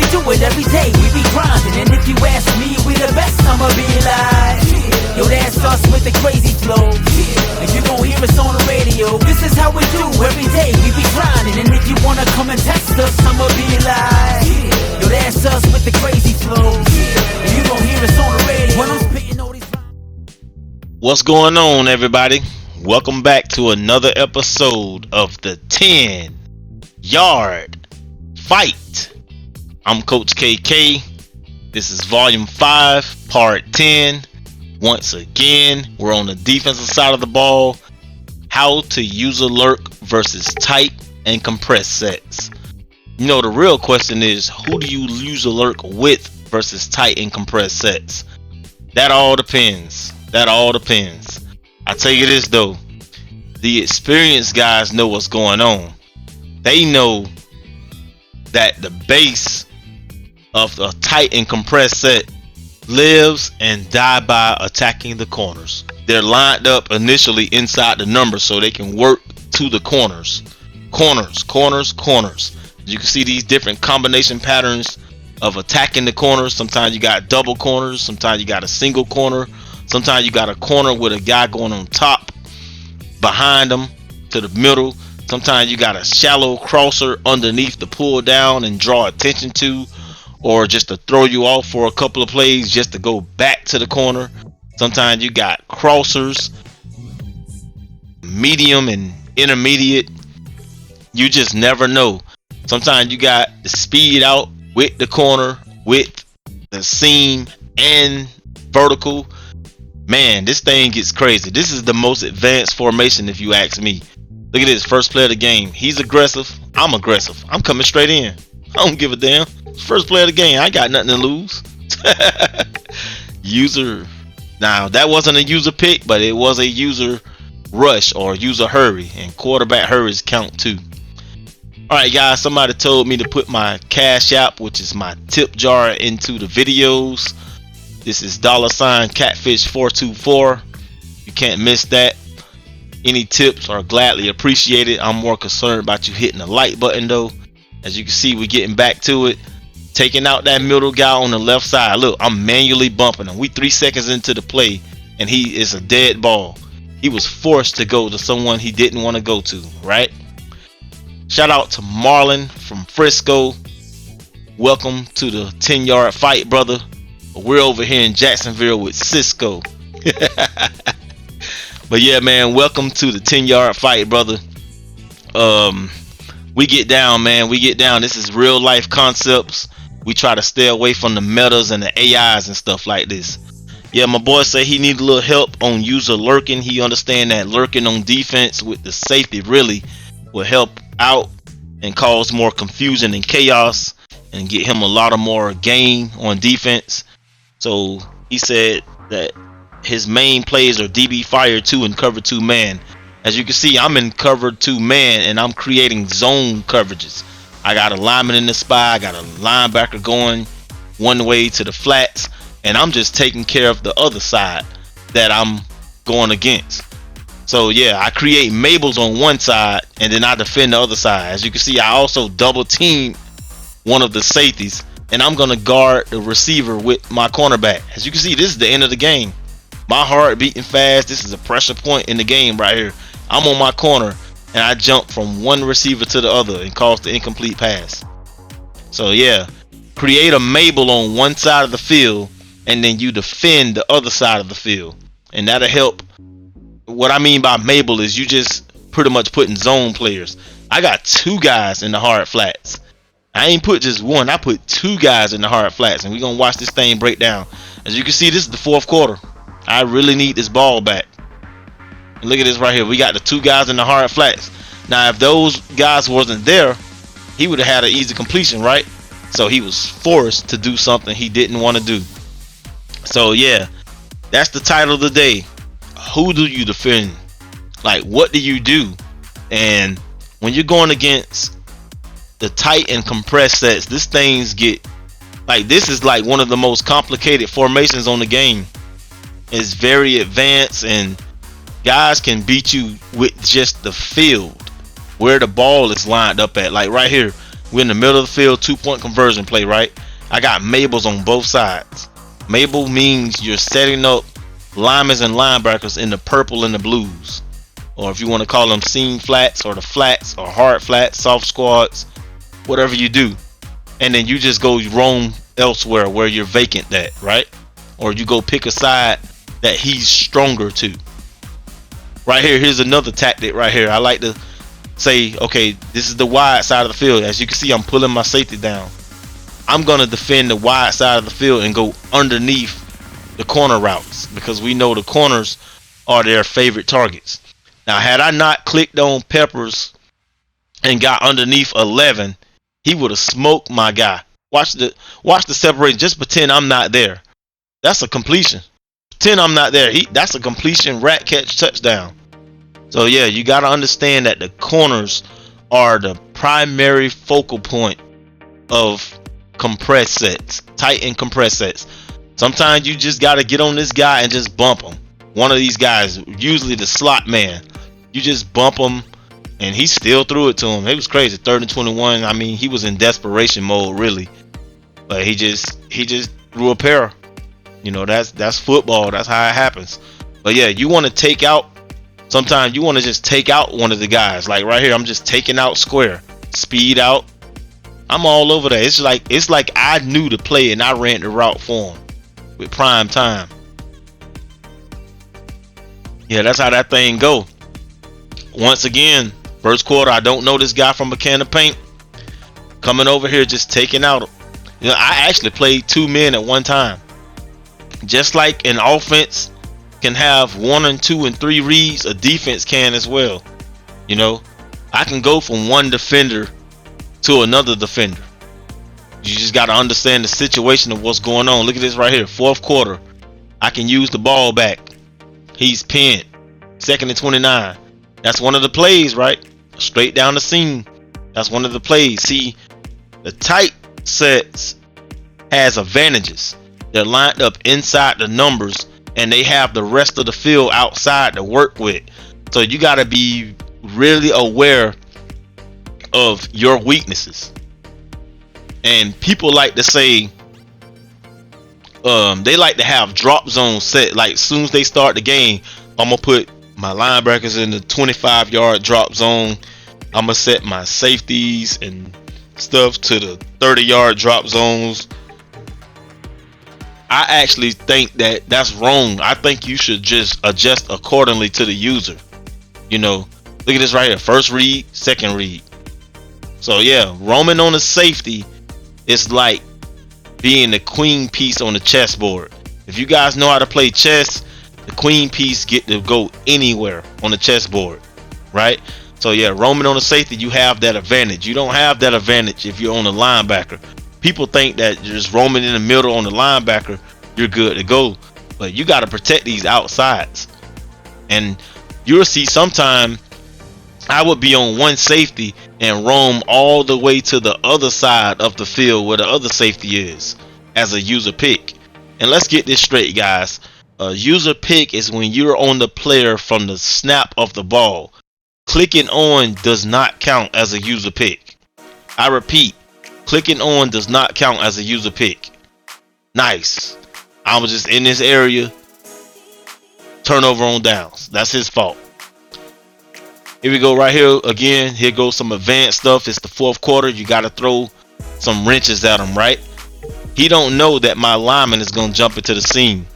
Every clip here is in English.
we do it every day. We be grinding, and if you ask me, we the best. I'ma be like, yo, that's us with the crazy flow. And you gon' hear us on the radio. This is how we do every day. We be grinding, and if you wanna come and test us, I'ma be like, yo, that's us with the crazy flow. And you gon' hear us on the radio when I'm spitting all these. What's going on, everybody? Welcome back to another episode of the 10-Yard Fight. I'm Coach KK. This is Volume 5, Part 10. Once again, we're on the defensive side of the ball. How to use a lurk versus tight and compressed sets. You know, the real question is, who do you use a lurk with versus tight and compressed sets? That all depends. I tell you this though, the experienced guys know what's going on. They know that the base of a tight and compressed set lives and die by attacking the corners. They're lined up initially inside the numbers so they can work to the corners. Corners. You can see these different combination patterns of attacking the corners. Sometimes you got double corners, sometimes you got a single corner, sometimes you got a corner with a guy going on top behind them to the middle. Sometimes you got a shallow crosser underneath to pull down and draw attention to, or just to throw you off for a couple of plays just to go back to the corner. Sometimes you got crossers, medium and intermediate. You just never know. Sometimes you got the speed out with the corner, with the seam and vertical. Man, this thing gets crazy. This is the most advanced formation if you ask me. Look at this, first play of the game. He's aggressive. I'm aggressive. I'm coming straight in. I don't give a damn. First play of the game. I got nothing to lose. User. Now, that wasn't a user pick, but it was a user rush or user hurry. And quarterback hurries count too. Alright guys, somebody told me to put my Cash App, which is my tip jar, into the videos. This is $Catfish424. You can't miss that. Any tips are gladly appreciated. I'm more concerned about you hitting the like button though. As you can see, we're getting back to it. Taking out that middle guy on the left side. Look, I'm manually bumping him. We 3 seconds into the play and he is a dead ball. He was forced to go to someone he didn't want to go to, right? Shout out to Marlon from Frisco. Welcome to the 10-Yard Fight, brother. We're over here in Jacksonville with Cisco. But yeah, man, welcome to the 10-Yard Fight, brother. We get down, man. We get down. This is real life concepts. We try to stay away from the metas and the AIs and stuff like this. Yeah, my boy said he need a little help on user lurking. He understand that lurking on defense with the safety really will help out and cause more confusion and chaos and get him a lot of more gain on defense. So he said that his main plays are DB Fire 2 and Cover 2 Man. As you can see, I'm in Cover 2 Man and I'm creating zone coverages. I got a lineman in the spy, I got a linebacker going one way to the flats, and I'm just taking care of the other side that I'm going against. So yeah, I create Mabels on one side and then I defend the other side. As you can see, I also double team one of the safeties and I'm gonna guard the receiver with my cornerback. As you can see, this is the end of the game. My heart beating fast. This is a pressure point in the game right here. I'm on my corner and I jump from one receiver to the other and cause the incomplete pass. So yeah, create a Mabel on one side of the field and then you defend the other side of the field, and that'll help. What I mean by Mabel is you just pretty much putting zone players. I got 2 guys in the hard flats. I ain't put just one, I put 2 guys in the hard flats, and we're gonna watch this thing break down. As you can see, this is the 4th quarter. I really need this ball back. And look at this right here. We got the 2 guys in the hard flats. Now if those guys wasn't there, he would have had an easy completion, right? So he was forced to do something he didn't want to do. So yeah, that's the title of the day. Who do you defend? Like, what do you do? And when you're going against the tight and compressed sets, this things get like, this is like one of the most complicated formations on the game. It's very advanced and guys can beat you with just the field where the ball is lined up at. Like right here, We're in the middle of the field, 2-point conversion play, right? I got Mabels on both sides. Mabel means you're setting up linemen and linebackers in the purple and the blues, or if you want to call them seam flats or the flats or hard flats, soft squads, whatever you do. And then you just go roam elsewhere where you're vacant at, right? Or you go pick a side that he's stronger to. Right here, here's another tactic right here. I like to say, okay, this is the wide side of the field. As you can see, I'm pulling my safety down. I'm gonna defend the wide side of the field and go underneath the corner routes, because we know the corners are their favorite targets. Now, had I not clicked on Peppers and got underneath 11, he would have smoked my guy. Watch the separation. Just pretend I'm not there. That's a completion. Pretend I'm not there. That's a completion, rat catch, touchdown. So yeah, you got to understand that the corners are the primary focal point of compress sets, tight and compress sets. Sometimes you just got to get on this guy and just bump him. One of these guys, usually the slot man, you just bump him and he still threw it to him. It was crazy. 3rd and 21. I mean, he was in desperation mode, really, but he just threw a pair. You know, that's football. That's how it happens. But yeah, you want to take out. Sometimes you want to just take out one of the guys. Like right here, I'm just taking out square, speed out. I'm all over that. It's like I knew the play and I ran the route for him with prime time. Yeah, that's how that thing go. Once again, first quarter, I don't know this guy from a can of paint. Coming over here, just taking out. You know, I actually played 2 men at one time. Just like an offense can have 1 and 2 and 3 reads, a defense can as well. You know, I can go from one defender to another defender. You just got to understand the situation of what's going on. Look at this right here. 4th quarter, I can use the ball back. He's pinned. 2nd and 29. That's one of the plays, right? Straight down the seam. That's one of the plays. See, the tight sets has advantages. They're lined up inside the numbers and they have the rest of the field outside to work with. So you got to be really aware of your weaknesses. And people like to say, they like to have drop zone set. Like as soon as they start the game, I'm gonna put my linebackers in the 25-yard drop zone. I'm gonna set my safeties and stuff to the 30-yard drop zones. I actually think that that's wrong. I think you should just adjust accordingly to the user. You know, look at this right here. First read, second read. So yeah, roaming on the safety is like being the queen piece on the chessboard. If you guys know how to play chess, the queen piece get to go anywhere on the chessboard, right? So yeah, roaming on the safety, you have that advantage. You don't have that advantage if you're on the linebacker. People think that just roaming in the middle on the linebacker, you're good to go. But you got to protect these outsides. And you'll see sometime I would be on one safety and roam all the way to the other side of the field where the other safety is as a user pick. And let's get this straight, guys. A user pick is when you're on the player from the snap of the ball. Clicking on does not count as a user pick. I repeat, clicking on does not count as a user pick. Nice. I was just in this area. Turnover on downs. That's his fault. Here we go right here again. Here goes some advanced stuff. It's the 4th quarter. You got to throw some wrenches at him, right? He don't know that my lineman is going to jump into the seam.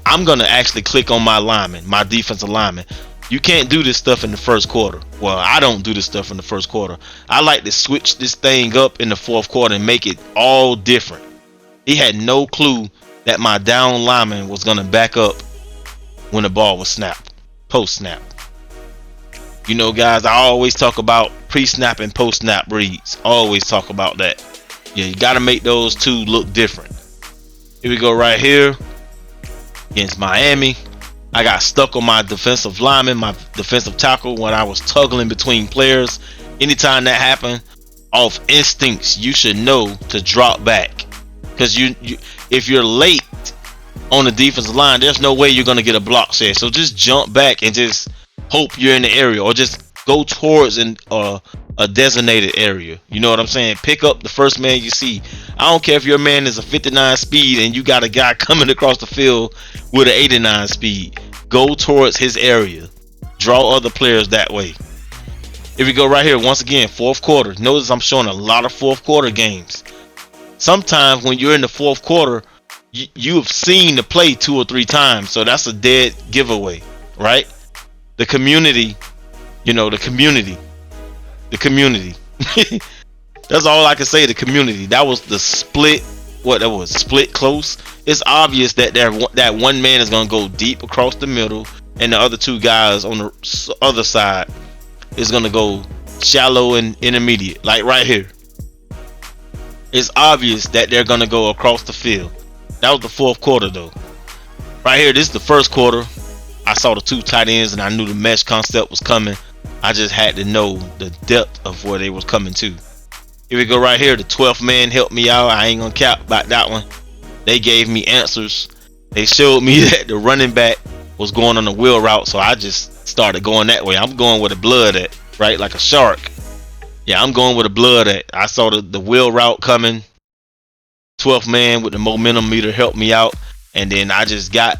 I'm going to actually click on my lineman, my defensive lineman. You can't do this stuff in the 1st quarter. Well, I don't do this stuff in the 1st quarter. I like to switch this thing up in the 4th quarter and make it all different. He had no clue that my down lineman was going to back up when the ball was snapped, post snap. You know, guys, I always talk about pre-snap and post-snap reads. Always talk about that. Yeah, you got to make those two look different. Here we go right here against Miami. I got stuck on my defensive lineman, my defensive tackle, when I was tuggling between players. Anytime that happened, off instincts, you should know to drop back. Because if you're late on the defensive line, there's no way you're going to get a block set. So just jump back and just hope you're in the area, or just go towards a a designated area. You know what I'm saying? Pick up the first man you see. I don't care if your man is a 59 speed and you got a guy coming across the field with an 89 speed. Go towards his area. Draw other players that way. If we go right here, once again, fourth quarter. Notice I'm showing a lot of fourth quarter games. Sometimes when you're in the fourth quarter, you've seen the play 2 or 3 times. So that's a dead giveaway, right? The community, you know, the community. That's all I can say. The community. That was the split. What that was, split close. It's obvious that that one man is gonna go deep across the middle, and the other 2 guys on the other side is gonna go shallow and intermediate. Like right here, it's obvious that they're gonna go across the field. That was the fourth quarter though. Right here, this is the first quarter. I saw the 2 tight ends and I knew the mesh concept was coming. I just had to know the depth of where they was coming to. Here we go right here. The 12th man helped me out. I ain't gonna cap about that one. They gave me answers. They showed me that the running back was going on the wheel route, so I just started going that way. I'm going where the blood at, right? Like a shark. Yeah, I'm going where the blood at. I saw the wheel route coming. 12th man with the momentum meter helped me out, and then I just got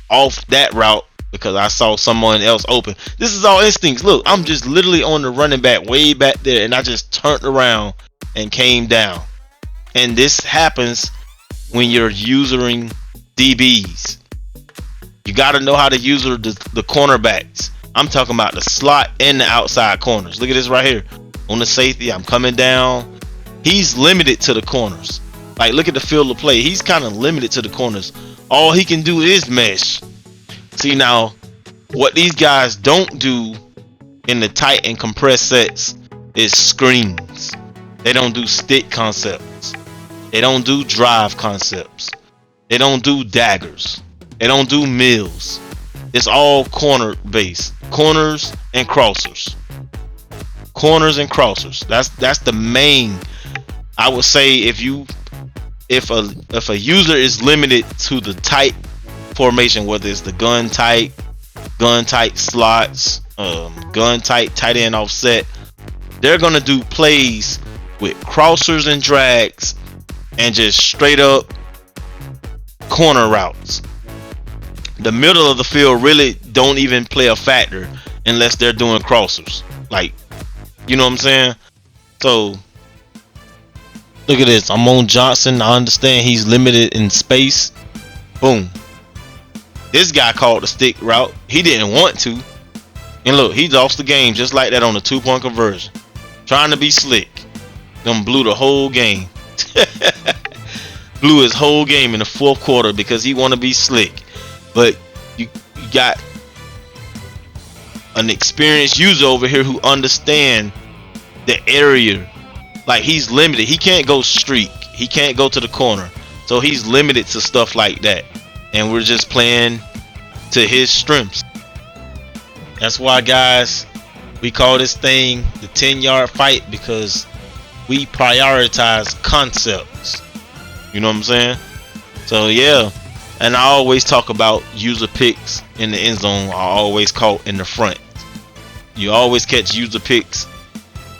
off that route because I saw someone else open. This is all instincts. Look, I'm just literally on the running back way back there, and I just turned around and came down. And this happens when you're using DBs. You got to know how to use the cornerbacks. I'm talking about the slot and the outside corners. Look at this right here. On the safety, I'm coming down. He's limited to the corners. Like, look at the field of play. He's kind of limited to the corners. All he can do is mesh. See, now, what these guys don't do in the tight and compressed sets is screens. They don't do stick concepts. They don't do drive concepts. They don't do daggers. They don't do mills. It's all corner based. Corners and crossers. Corners and crossers. That's the main. I would say if a user is limited to the tight formation, whether it's the gun tight slots, gun tight end offset, they're gonna do plays with crossers and drags and just straight up corner routes. The middle of the field really don't even play a factor unless they're doing crossers. Like, you know what I'm saying? So look at this. I'm on Johnson. I understand he's limited in space. Boom. This guy called the stick route. He didn't want to. And look, he's off the game just like that on the 2-point conversion. Trying to be slick. Them blew the whole game. Blew his whole game in the fourth quarter because he want to be slick. But you got an experienced user over here who understand the area. Like, he's limited. He can't go streak. He can't go to the corner. So he's limited to stuff like that. And we're just playing to his strengths. That's why, guys, we call this thing the 10-yard fight, because we prioritize concepts. You know what I'm saying? So yeah. And I always talk about user picks in the end zone are always caught in the front. You always catch user picks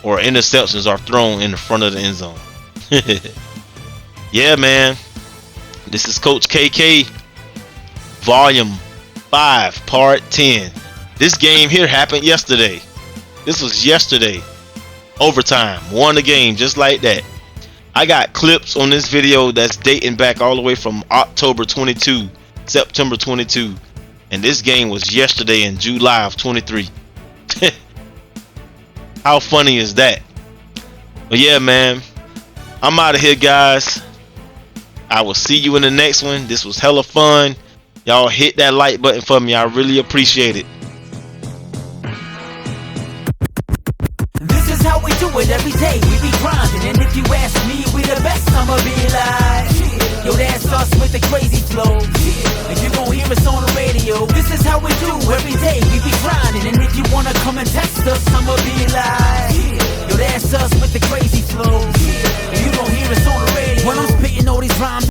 or interceptions are thrown in the front of the end zone. Yeah, man. This is Coach KK, Volume 5, Part 10. This game here happened yesterday. This was yesterday. Overtime. Won the game just like that. I got clips on this video that's dating back all the way from October 22, September 22. And this game was yesterday in July of 23. How funny is that? But yeah, man, I'm out of here, guys. I will see you in the next one. This was hella fun. Y'all hit that like button for me. I really appreciate it. This is how we do it every day. We be grinding, and if you ask me, we the best. I'ma be like, yo, that's us with the crazy flow. And you gon' hear us on the radio. This is how we do every day. We be grinding, and if you wanna come and test us, I'ma be like, yo, that's us with the crazy flow. And you gon' hear us on the radio when I'm spitting all these rhymes.